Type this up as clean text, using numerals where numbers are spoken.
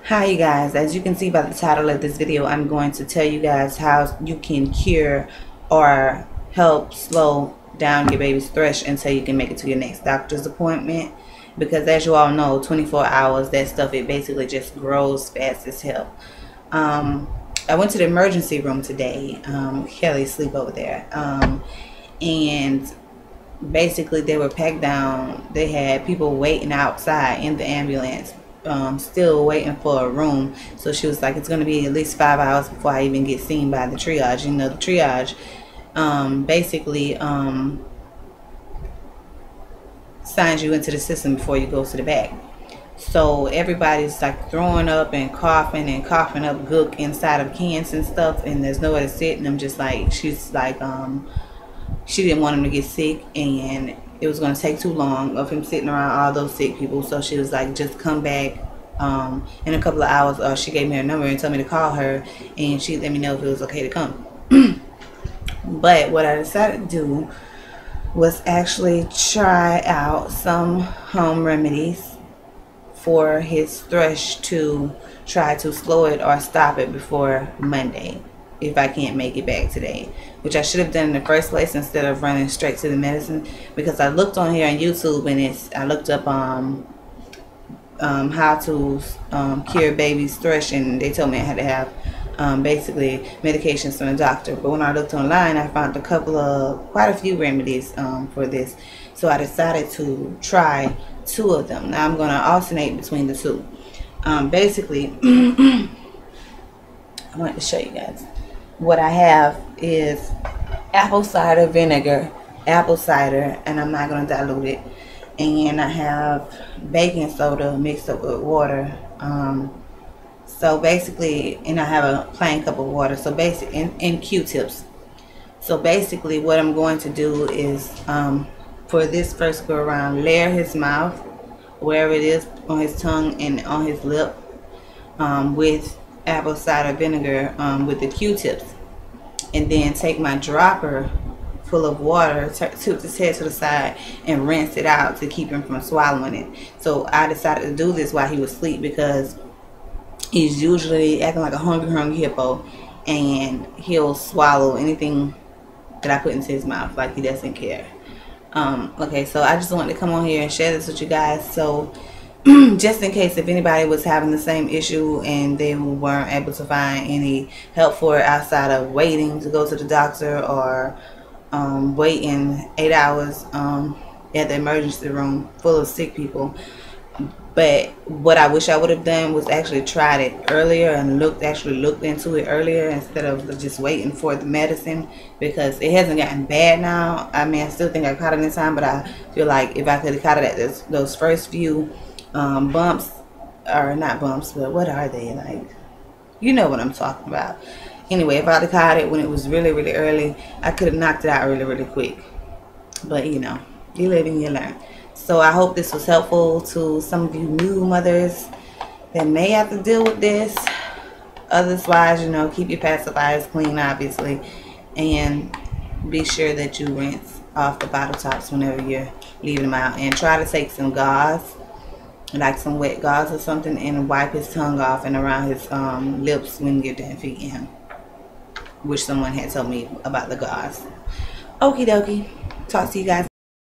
Hi you guys, as you can see by the title of this video, I'm going to tell you guys how you can cure or help slow down your baby's thrush until you can make it to your next doctor's appointment. Because as you all know, 24 hours, that stuff, it basically just grows fast as hell. I went to the emergency room today. Kelly's sleep over there. And basically they were packed down. They had people waiting outside in the ambulance, still waiting for a room. So she was like, it's going to be at least 5 hours before I even get seen by the triage. You know, the triage basically signs you into the system before you go to the back. So everybody's like throwing up and coughing up gook inside of cans and stuff, and there's nowhere to sit. And I'm just like, she's like, she didn't want him to get sick, and it was going to take too long of him sitting around all those sick people. So she was like, just come back in a couple of hours. She gave me her number and told me to call her, and she let me know if it was okay to come. But what I decided to do was actually try out some home remedies for his thrush to try to slow it or stop it before Monday, if I can't make it back today, which I should have done in the first place instead of running straight to the medicine. Because I looked on here on YouTube, and I looked up how to cure baby's thrush, and they told me I had to have basically medications from the doctor. But when I looked online, I found quite a few remedies for this. So I decided to try 2 of them. Now I'm going to alternate between the 2. Basically, I wanted to show you guys. What I have is apple cider vinegar, apple cider, and I'm not going to dilute it. And I have baking soda mixed up with water. So basically, and I have a plain cup of water. So basically, and Q-tips. So basically, what I'm going to do is, for this first go around, layer his mouth, wherever it is, on his tongue and on his lip, with apple cider vinegar with the Q-tips, and then take my dropper full of water, tilt his head to the side, and rinse it out to keep him from swallowing it. So I decided to do this while he was asleep, because he's usually acting like a hungry hippo, and he'll swallow anything that I put into his mouth like he doesn't care. Okay, so I just wanted to come on here and share this with you guys. So just in case if anybody was having the same issue and they weren't able to find any help for it outside of waiting to go to the doctor, or waiting 8 hours at the emergency room full of sick people. But what I wish I would have done was actually tried it earlier and actually looked into it earlier instead of just waiting for the medicine, because it hasn't gotten bad now. I mean, I still think I caught it in time, but I feel like if I could have caught it at those first few bumps, or not bumps, but what are they, like, you know what I'm talking about. Anyway, if I'd have caught it when it was really early, I could have knocked it out really quick. But you know, you live and you learn. So I hope this was helpful to some of you new mothers that may have to deal with this. Otherwise, you know, keep your pacifiers clean, obviously, and be sure that you rinse off the bottle tops whenever you're leaving them out. And try to take some gauze, like some wet gauze or something, and wipe his tongue off and around his lips when you're done feeding him, which someone had told me about the gauze. Okie dokie. Talk to you guys.